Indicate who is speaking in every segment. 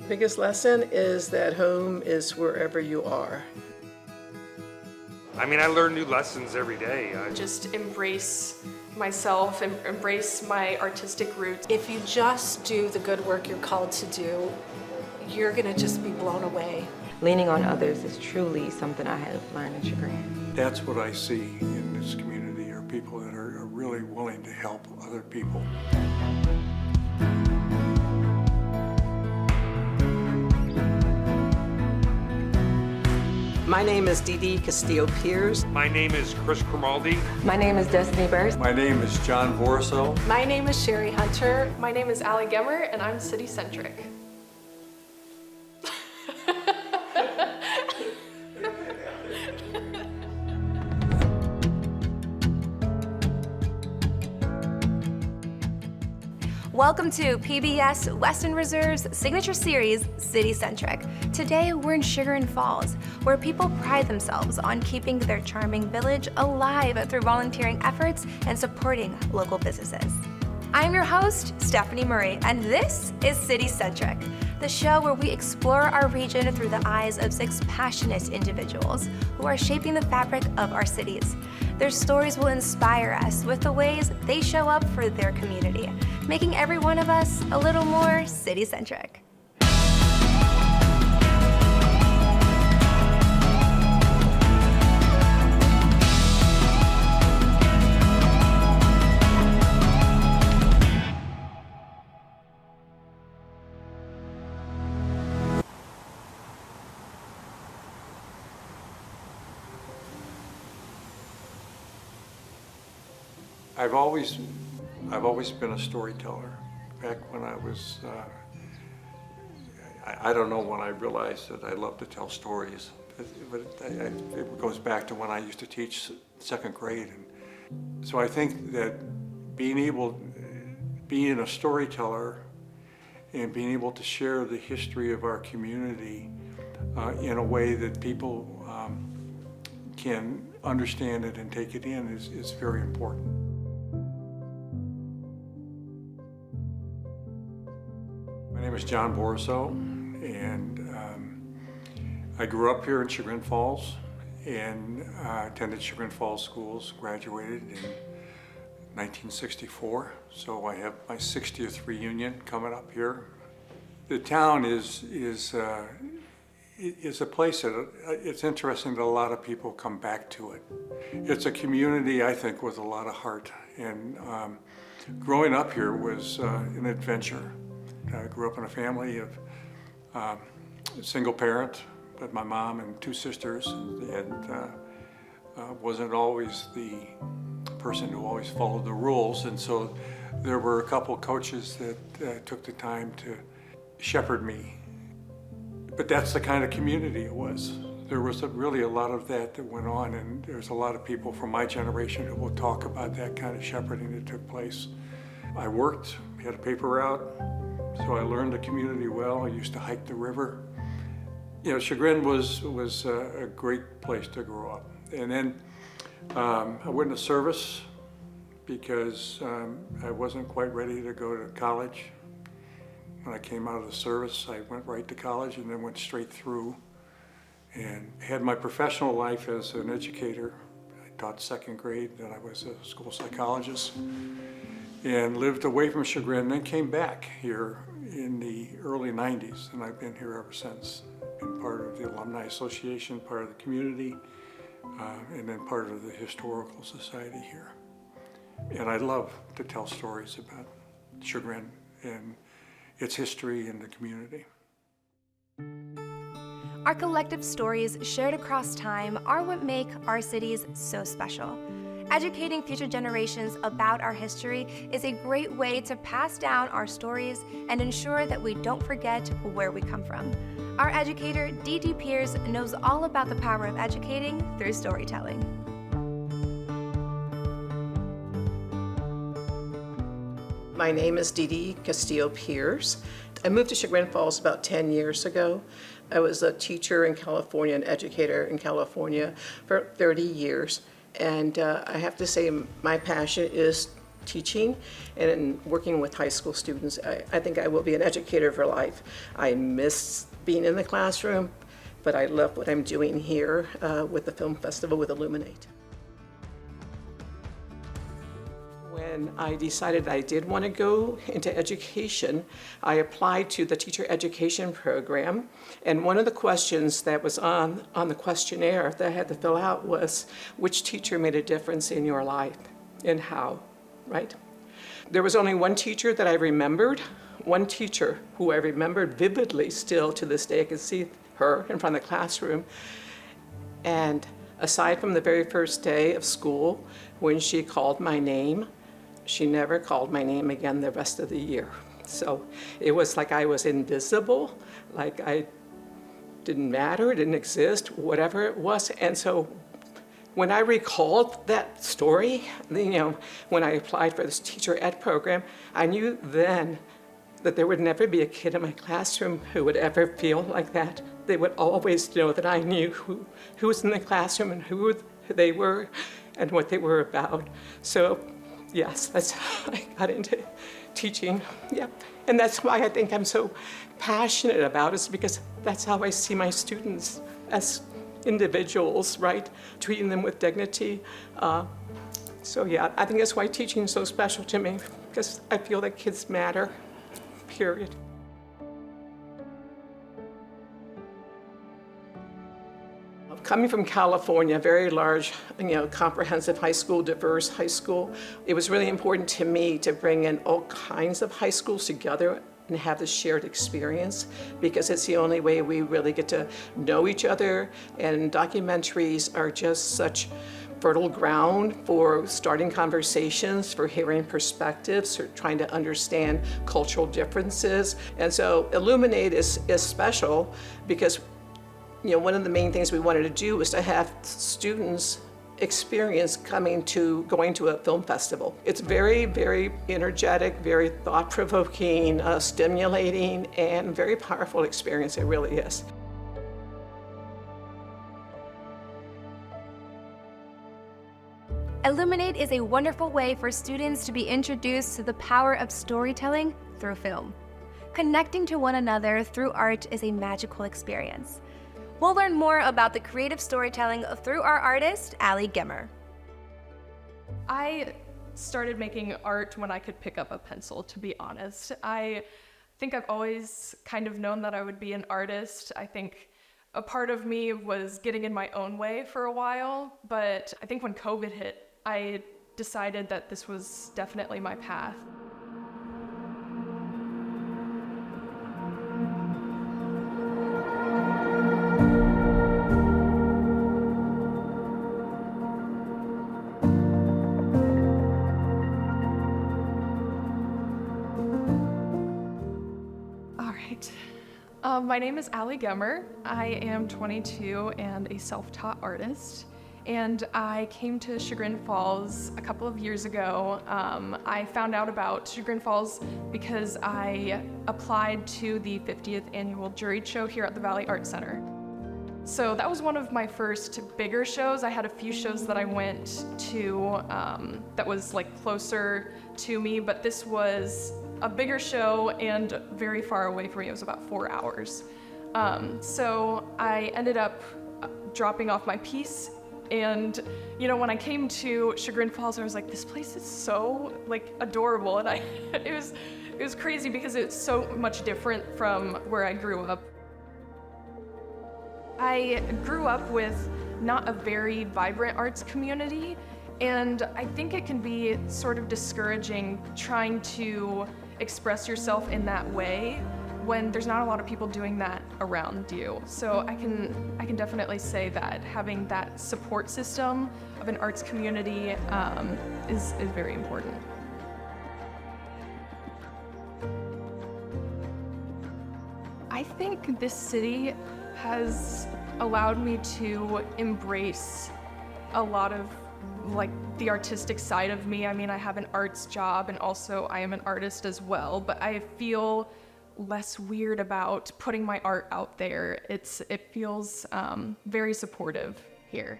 Speaker 1: Biggest lesson is that home is wherever you are.
Speaker 2: I mean, I learn new lessons every day.
Speaker 3: Just embrace myself and embrace my artistic roots.
Speaker 4: If you just do the good work you're called to do, you're gonna just be blown away.
Speaker 5: Leaning on others is truly something I have learned in Chagrin.
Speaker 6: That's what I see in this community, are people that are really willing to help other people.
Speaker 1: My name is Dee Dee Castillo-Pierce.
Speaker 2: My name is Chris Cromaldi.
Speaker 5: My name is Destiny Burst.
Speaker 6: My name is John Vorso.
Speaker 4: My name is Sherry Hunter.
Speaker 3: My name is Allie Gemmer, and I'm City Centric.
Speaker 7: Welcome to PBS Western Reserve's signature series, City Centric. Today, we're in Chagrin Falls, where people pride themselves on keeping their charming village alive through volunteering efforts and supporting local businesses. I'm your host, Stephanie Murray, and this is City Centric, the show where we explore our region through the eyes of 6 passionate individuals who are shaping the fabric of our cities. Their stories will inspire us with the ways they show up for their community, making every one of us a little more city-centric.
Speaker 6: I've always been a storyteller. Back when I was, I don't know when I realized that I love to tell stories, but it goes back to when I used to teach 2nd grade. And so I think that being a storyteller and being able to share the history of our community in a way that people can understand it and take it in is very important. My name is John Vorso, and I grew up here in Chagrin Falls and attended Chagrin Falls schools, graduated in 1964, so I have my 60th reunion coming up here. The town is a place that it's interesting that a lot of people come back to it. It's a community, I think, with a lot of heart, and growing up here was an adventure. I grew up in a family of single parent, but my mom and 2 sisters, and wasn't always the person who always followed the rules, and so there were a couple coaches that took the time to shepherd me. But that's the kind of community it was. There was really a lot of that went on, and there's a lot of people from my generation who will talk about that kind of shepherding that took place. I worked, had a paper route, so I learned the community well. I used to hike the river. You know, Chagrin was a great place to grow up. And then I went into service because I wasn't quite ready to go to college. When I came out of the service, I went right to college and then went straight through and had my professional life as an educator. I taught 2nd grade, then I was a school psychologist, and lived away from Chagrin, then came back here in the early 90s, and I've been here ever since. Been part of the Alumni Association, part of the community, and then part of the Historical Society here. And I love to tell stories about Chagrin and its history and the community.
Speaker 7: Our collective stories shared across time are what make our cities so special. Educating future generations about our history is a great way to pass down our stories and ensure that we don't forget where we come from. Our educator, Dee Dee Pierce, knows all about the power of educating through storytelling.
Speaker 1: My name is Dee Dee Castillo-Pierce. I moved to Chagrin Falls about 10 years ago. I was a teacher in California, an educator in California for 30 years. And I have to say my passion is teaching and in working with high school students. I think I will be an educator for life. I miss being in the classroom, but I love what I'm doing here with the film festival with Illuminate. When I decided I did want to go into education, I applied to the teacher education program, and one of the questions that was on the questionnaire that I had to fill out was, which teacher made a difference in your life and how, right? There was only one teacher that I remembered, one teacher who I remembered vividly still to this day. I can see her in front of the classroom. And aside from the very first day of school, when she called my name, she never called my name again the rest of the year. So it was like I was invisible, like I didn't matter, didn't exist, whatever it was. And so when I recalled that story, when I applied for this teacher ed program, I knew then that there would never be a kid in my classroom who would ever feel like that. They would always know that I knew who was in the classroom and who they were and what they were about. So yes, that's how I got into teaching. Yeah, and that's why I think I'm so passionate about it, is because that's how I see my students as individuals, right? Treating them with dignity. So yeah, I think that's why teaching is so special to me, because I feel that kids matter, period. Coming from California, a very large, comprehensive high school, diverse high school, it was really important to me to bring in all kinds of high schools together and have this shared experience, because it's the only way we really get to know each other. And documentaries are just such fertile ground for starting conversations, for hearing perspectives, for trying to understand cultural differences. And so Illuminate is special because one of the main things we wanted to do was to have students experience going to a film festival. It's very, very energetic, very thought-provoking, stimulating, and very powerful experience. It really is.
Speaker 7: Illuminate is a wonderful way for students to be introduced to the power of storytelling through film. Connecting to one another through art is a magical experience. We'll learn more about the creative storytelling through our artist, Ali Gemmer.
Speaker 3: I started making art when I could pick up a pencil, to be honest. I think I've always kind of known that I would be an artist. I think a part of me was getting in my own way for a while, but I think when COVID hit, I decided that this was definitely my path. My name is Ali Gemmer. I am 22 and a self-taught artist, and I came to Chagrin Falls a couple of years ago. I found out about Chagrin Falls because I applied to the 50th annual jury show here at the Valley Art Center. So that was one of my first bigger shows. I had a few shows that I went to that was like closer to me, but this was a bigger show and very far away from me. It was about 4 hours. So I ended up dropping off my piece, and when I came to Chagrin Falls, I was like, this place is so adorable, and it was crazy because it's so much different from where I grew up. I grew up with not a very vibrant arts community, and I think it can be sort of discouraging trying to express yourself in that way when there's not a lot of people doing that around you. So I can definitely say that having that support system of an arts community is very important. I think this city has allowed me to embrace a lot of the artistic side of me. I mean, I have an arts job and also I am an artist as well, but I feel less weird about putting my art out there. It feels very supportive here.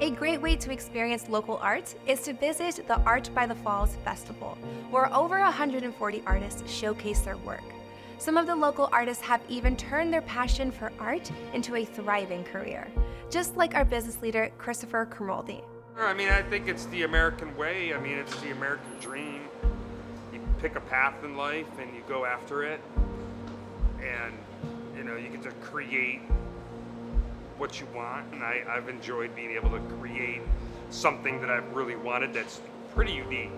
Speaker 7: A great way to experience local art is to visit the Art by the Falls Festival, where over 140 artists showcase their work. Some of the local artists have even turned their passion for art into a thriving career, just like our business leader, Christopher Cromoldi.
Speaker 2: I mean, I think it's the American way. I mean, it's the American dream. You pick a path in life and you go after it, and you know, you get to create what you want. And I've enjoyed being able to create something that I've really wanted that's pretty unique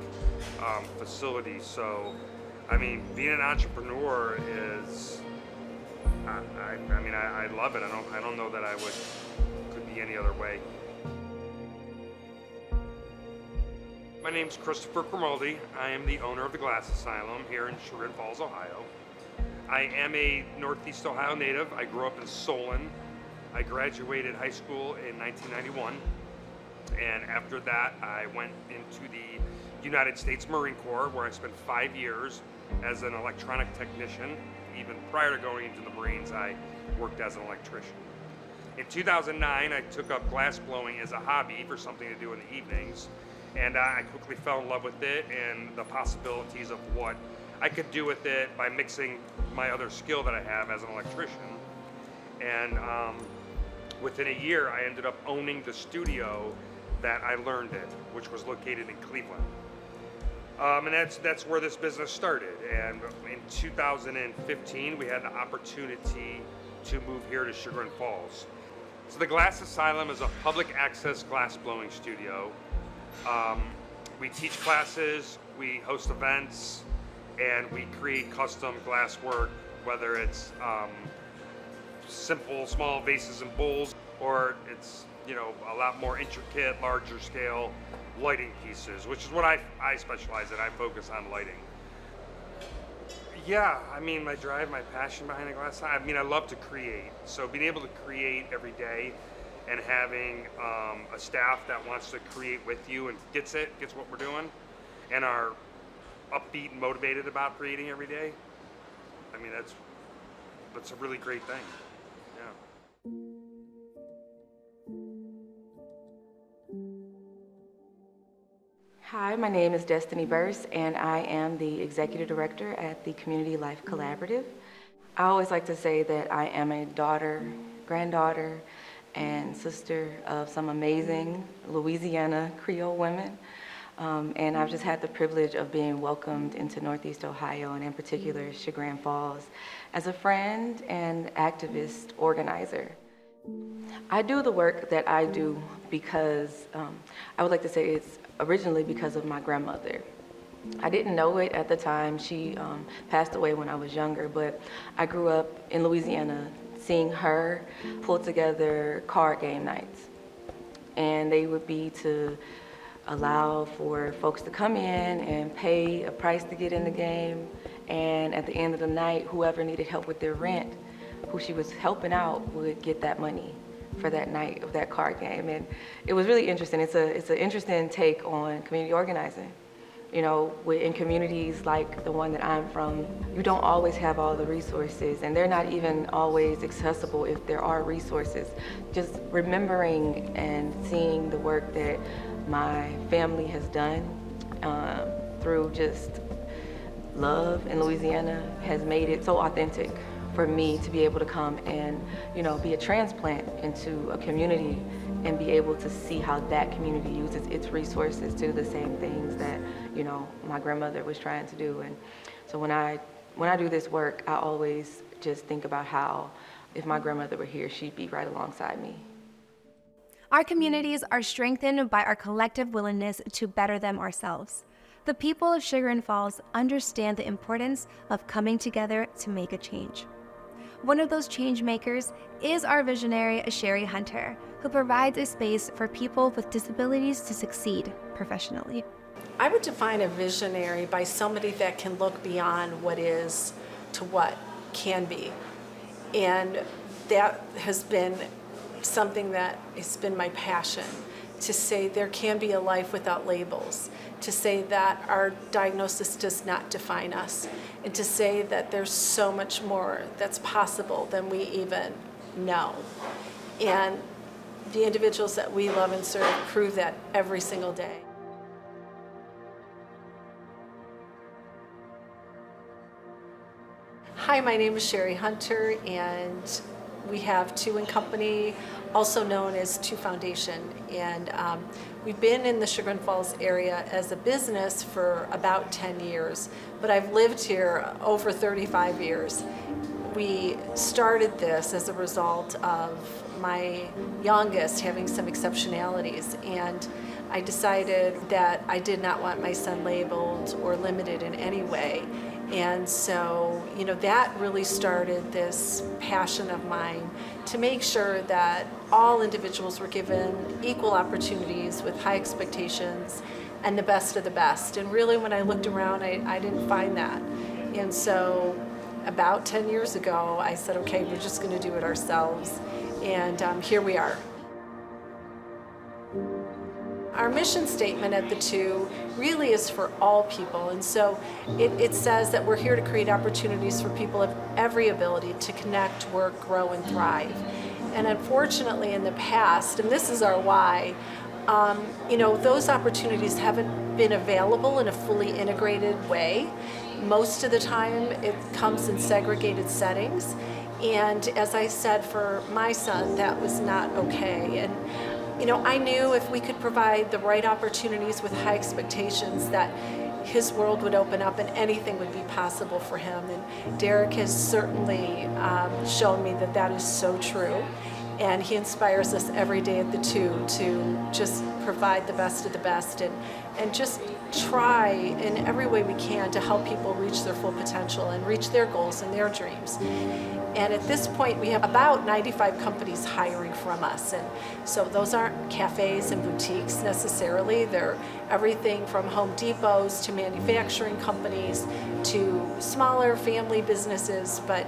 Speaker 2: facility. So, I mean, being an entrepreneur is, I mean, I love it. I don't know that could be any other way. My name's Christopher Cromoldi. I am the owner of the Glass Asylum here in Chagrin Falls, Ohio. I am a Northeast Ohio native. I grew up in Solon. I graduated high school in 1991. And after that, I went into the United States Marine Corps, where I spent 5 years as an electronic technician. Even prior to going into the Marines, I worked as an electrician. In 2009, I took up glass blowing as a hobby for something to do in the evenings. And I quickly fell in love with it and the possibilities of what I could do with it by mixing my other skill that I have as an electrician. And within a year, I ended up owning the studio that I learned in, which was located in Cleveland. And that's where this business started. And in 2015, we had the opportunity to move here to Chagrin Falls. So the Glass Asylum is a public access glass blowing studio. We teach classes, we host events, and we create custom glass work, whether it's simple, small vases and bowls, or it's, you know, a lot more intricate, larger scale lighting pieces, which is what I specialize in. I focus on lighting. Yeah, I mean, my drive, my passion behind the glass, I mean, I love to create. So being able to create every day and having a staff that wants to create with you and gets what we're doing, and are upbeat and motivated about creating every day, I mean, that's a really great thing. Yeah.
Speaker 5: Hi, my name is Destiny Burse, and I am the Executive Director at the Community Life Collaborative. I always like to say that I am a daughter, granddaughter, and sister of some amazing Louisiana Creole women. And I've just had the privilege of being welcomed into Northeast Ohio, and in particular Chagrin Falls, as a friend and activist organizer. I do the work that I do because, I would like to say it's originally because of my grandmother. I didn't know it at the time. She passed away when I was younger, but I grew up in Louisiana seeing her pull together card game nights. And they would be to allow for folks to come in and pay a price to get in the game. And at the end of the night, whoever needed help with their rent, who she was helping out, would get that money for that night of that card game. And it was really interesting. It's an interesting take on community organizing. You know, in communities like the one that I'm from, you don't always have all the resources, and they're not even always accessible if there are resources. Just remembering and seeing the work that my family has done through just love in Louisiana has made it so authentic for me to be able to come and, you know, be a transplant into a community and be able to see how that community uses its resources to the same things that, you know, my grandmother was trying to do. And so when I do this work, I always just think about how if my grandmother were here, she'd be right alongside me.
Speaker 7: Our communities are strengthened by our collective willingness to better them ourselves. The people of Chagrin Falls understand the importance of coming together to make a change. One of those change makers is our visionary, Sherry Hunter, who provides a space for people with disabilities to succeed professionally.
Speaker 4: I would define a visionary by somebody that can look beyond what is to what can be. And that has been something that has been my passion, to say there can be a life without labels, to say that our diagnosis does not define us, and to say that there's so much more that's possible than we even know. And the individuals that we love and serve prove that every single day. Hi, my name is Sherry Hunter, and we have Two & Company, also known as Two Foundation. And we've been in the Chagrin Falls area as a business for about 10 years, but I've lived here over 35 years. We started this as a result of my youngest having some exceptionalities, and I decided that I did not want my son labeled or limited in any way. And so, that really started this passion of mine to make sure that all individuals were given equal opportunities with high expectations and the best of the best. And really, when I looked around, I didn't find that. And so, about 10 years ago, I said, okay, we're just going to do it ourselves. And here we are. Our mission statement at the Two really is for all people, and so it says that we're here to create opportunities for people of every ability to connect, work, grow, and thrive. And unfortunately in the past, and this is our why, those opportunities haven't been available in a fully integrated way. Most of the time it comes in segregated settings, and as I said, for my son, that was not okay. And I knew if we could provide the right opportunities with high expectations that his world would open up and anything would be possible for him. And Derek has certainly shown me that that is so true. And he inspires us every day at the Two to just provide the best of the best and just try in every way we can to help people reach their full potential and reach their goals and their dreams. And at this point, we have about 95 companies hiring from us. And so those aren't cafes and boutiques necessarily. They're everything from Home Depots to manufacturing companies to smaller family businesses. But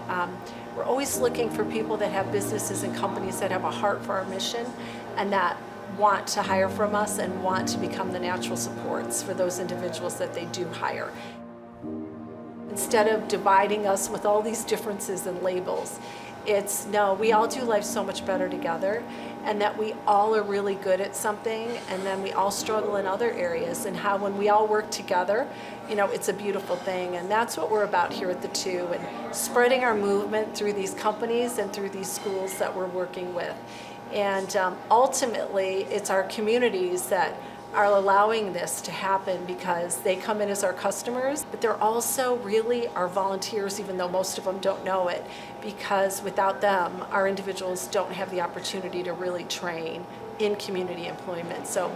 Speaker 4: we're always looking for people that have businesses and companies that have a heart for our mission and that want to hire from us and want to become the natural supports for those individuals that they do hire. Instead of dividing us with all these differences and labels, it's no, we all do life so much better together, and that we all are really good at something, and then we all struggle in other areas, and how when we all work together, it's a beautiful thing. And that's what we're about here at the Two, and spreading our movement through these companies and through these schools that we're working with. And ultimately, it's our communities that are allowing this to happen because they come in as our customers, but they're also really our volunteers, even though most of them don't know it, because without them, our individuals don't have the opportunity to really train in community employment. So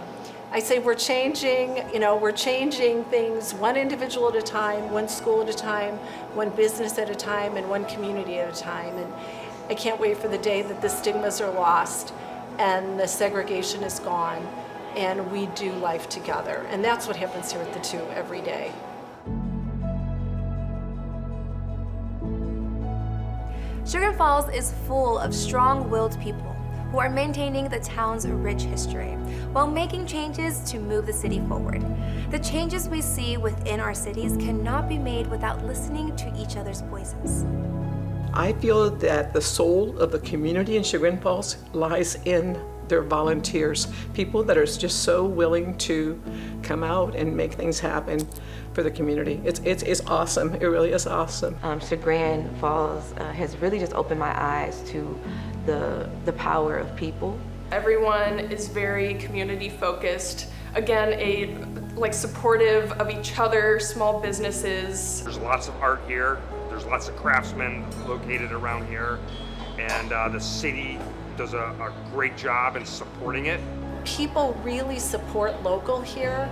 Speaker 4: I say we're changing things one individual at a time, one school at a time, one business at a time, and one community at a time. And I can't wait for the day that the stigmas are lost and the segregation is gone, and we do life together. And that's what happens here at the Two every day.
Speaker 7: Chagrin Falls is full of strong-willed people who are maintaining the town's rich history while making changes to move the city forward. The changes we see within our cities cannot be made without listening to each other's voices.
Speaker 1: I feel that the soul of the community in Chagrin Falls lies in their volunteers, people that are just so willing to come out and make things happen for the community. It's awesome. It really is awesome.
Speaker 5: Chagrin Falls has really just opened my eyes to the power of people.
Speaker 3: Everyone is very community focused. Again, supportive of each other, small businesses.
Speaker 2: There's lots of art here. There's lots of craftsmen located around here, and the city does a great job in supporting it.
Speaker 4: People really support local here,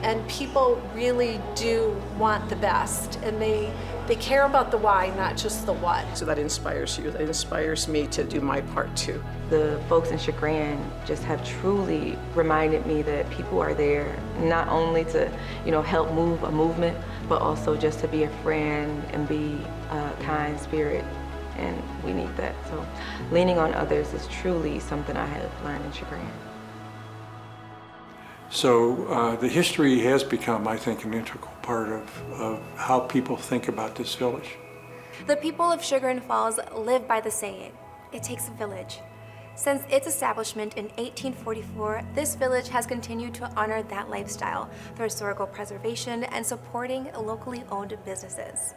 Speaker 4: and people really do want the best, and they care about the why, not just the what.
Speaker 1: So that inspires you. That inspires me to do my part too.
Speaker 5: The folks in Chagrin just have truly reminded me that people are there not only to, help move a movement, but also just to be a friend and be a kind spirit, and we need that. So leaning on others is truly something I have learned in Chagrin.
Speaker 6: So the history has become, I think, an integral part of how people think about this village.
Speaker 7: The people of Chagrin Falls live by the saying, "It takes a village." Since its establishment in 1844, this village has continued to honor that lifestyle through historical preservation and supporting locally owned businesses.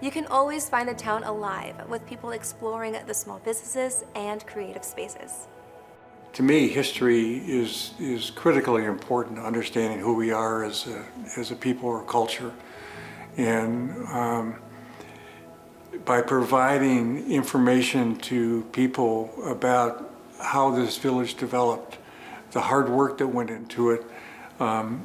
Speaker 7: You can always find the town alive with people exploring the small businesses and creative spaces.
Speaker 6: To me, history is critically important to understanding who we are as a people or culture. And by providing information to people about how this village developed, the hard work that went into it, not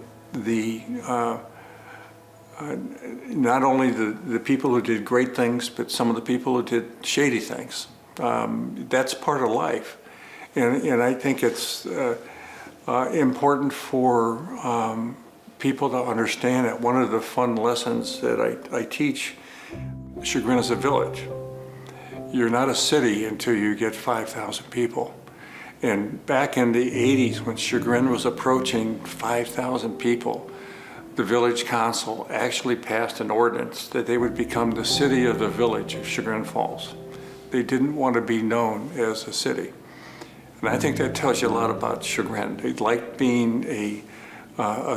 Speaker 6: only the people who did great things, but some of the people who did shady things. That's part of life. And I think it's important for people to understand that. One of the fun lessons that I teach, Chagrin is a village. You're not a city until you get 5,000 people. And back in the 80s, when Chagrin was approaching 5,000 people, the village council actually passed an ordinance that they would become the city of the village of Chagrin Falls. They didn't want to be known as a city. And I think that tells you a lot about Chagrin. They like being a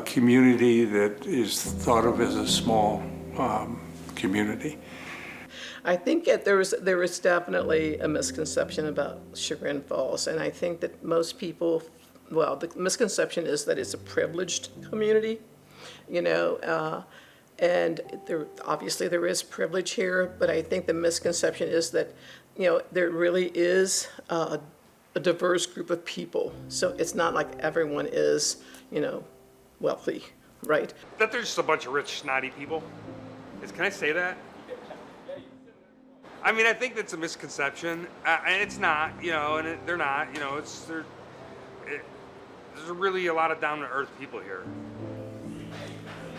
Speaker 6: community that is thought of as a small community.
Speaker 1: I think that there was definitely a misconception about Chagrin Falls, and I think that most people, well, the misconception is that it's a privileged community, you know, and obviously there is privilege here, but I think the misconception is that, you know, there really is a diverse group of people. So it's not like everyone is, you know, wealthy, right?
Speaker 2: That there's just a bunch of rich, snotty people. Can I say that? I mean, I think that's a misconception, and it's not, you know, and they're not, you know, there's really a lot of down-to-earth people here.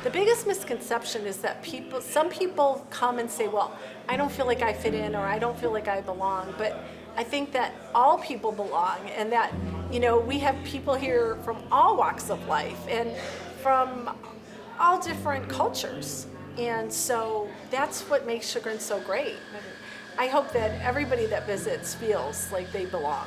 Speaker 4: The biggest misconception is that some people come and say, well, I don't feel like I fit in, or I don't feel like I belong, but I think that all people belong, and that, you know, we have people here from all walks of life and from all different cultures. And so that's what makes Chagrin so great. And I hope that everybody that visits feels like they belong.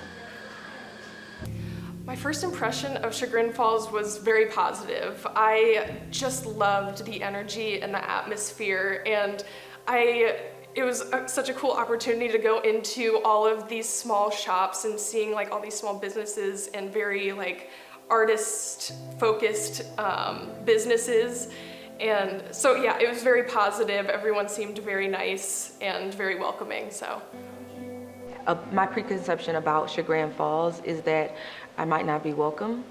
Speaker 3: My first impression of Chagrin Falls was very positive. I just loved the energy and the atmosphere, and it was such a cool opportunity to go into all of these small shops and seeing like all these small businesses and very like artist-focused businesses. And so yeah, it was very positive. Everyone seemed very nice and very welcoming, so.
Speaker 5: My preconception about Chagrin Falls is that I might not be welcome.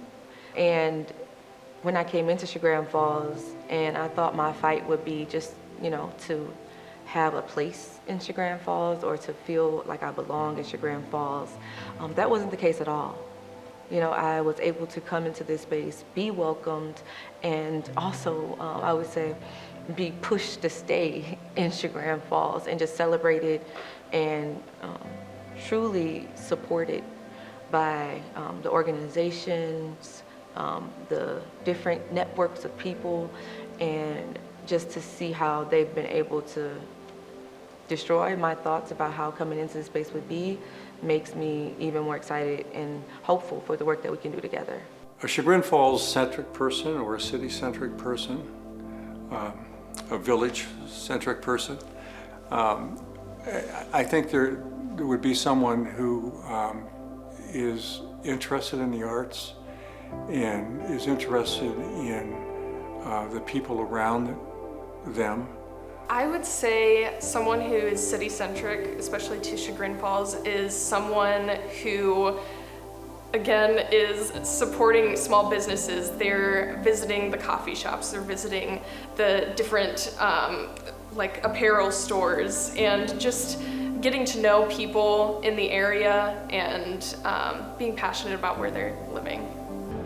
Speaker 5: And when I came into Chagrin Falls, and I thought my fight would be just, you know, to have a place in Chagrin Falls or to feel like I belong in Chagrin Falls, that wasn't the case at all. You know, I was able to come into this space, be welcomed, and also, I would say, be pushed to stay in Chagrin Falls and just celebrated and truly supported by the organizations, the different networks of people, and just to see how they've been able to destroy my thoughts about how coming into this space would be makes me even more excited and hopeful for the work that we can do together.
Speaker 6: A Chagrin Falls-centric person or a city-centric person, a village-centric person, I think there would be someone who is interested in the arts and is interested in the people around them.
Speaker 3: I would say someone who is city-centric, especially to Chagrin Falls, is someone who, again, is supporting small businesses. They're visiting the coffee shops, they're visiting the different like apparel stores, and just getting to know people in the area and being passionate about where they're living.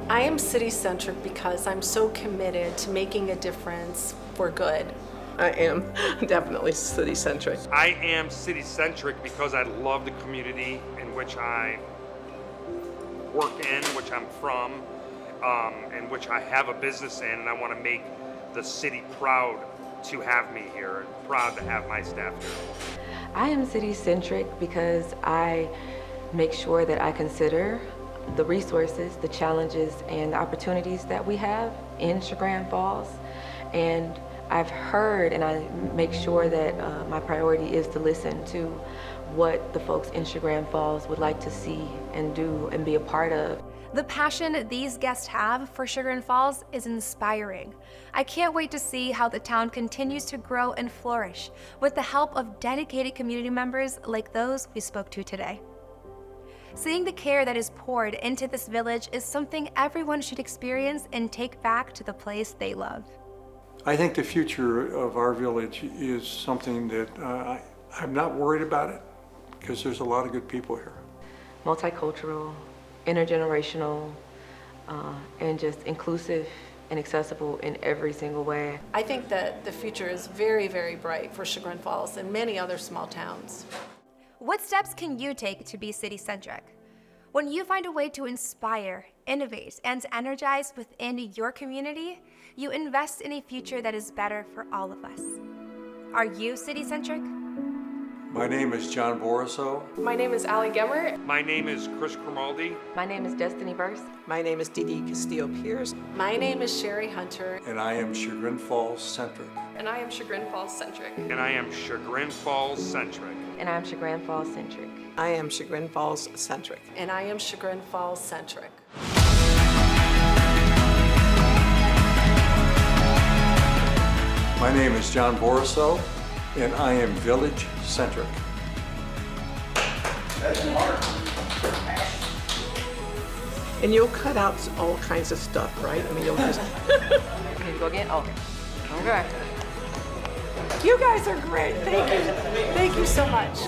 Speaker 4: I am city-centric because I'm so committed to making a difference for good.
Speaker 1: I am definitely city-centric.
Speaker 2: I am city-centric because I love the community in which I work in, which I'm from, and which I have a business in, and I want to make the city proud to have me here, and proud to have my staff here.
Speaker 5: I am city-centric because I make sure that I consider the resources, the challenges, and the opportunities that we have in Chagrin Falls. And I've heard, and I make sure that my priority is to listen to what the folks in Chagrin Falls would like to see and do and be a part of.
Speaker 7: The passion these guests have for Chagrin Falls is inspiring. I can't wait to see how the town continues to grow and flourish with the help of dedicated community members like those we spoke to today. Seeing the care that is poured into this village is something everyone should experience and take back to the place they love.
Speaker 6: I think the future of our village is something that I'm not worried about it because there's a lot of good people here.
Speaker 5: Multicultural, intergenerational, and just inclusive and accessible in every single way.
Speaker 4: I think that the future is very, very bright for Chagrin Falls and many other small towns.
Speaker 7: What steps can you take to be city-centric? When you find a way to inspire, innovate, and energize within your community, you invest in a future that is better for all of us. Are you city-centric?
Speaker 6: My name is John Borisow.
Speaker 3: My name is Allie Gemmer.
Speaker 2: My name is Chris Grimaldi.
Speaker 5: My name is Destiny Burse.
Speaker 1: My name is Dee Dee Castillo-Pierce.
Speaker 4: My name is Sherry Hunter.
Speaker 6: And I am Chagrin Falls Centric.
Speaker 3: And I am Chagrin Falls Centric.
Speaker 2: And I am Chagrin Falls Centric.
Speaker 5: And I'm Chagrin Falls Centric.
Speaker 1: I am Chagrin Falls Centric.
Speaker 4: And I am Chagrin Falls Centric.
Speaker 6: My name is John Borisow, and I am Village Centric.
Speaker 1: And you'll cut out all kinds of stuff, right? I mean, you'll just...
Speaker 5: Can you go again? Okay. Okay.
Speaker 4: You guys are great. Thank you. Thank you so much.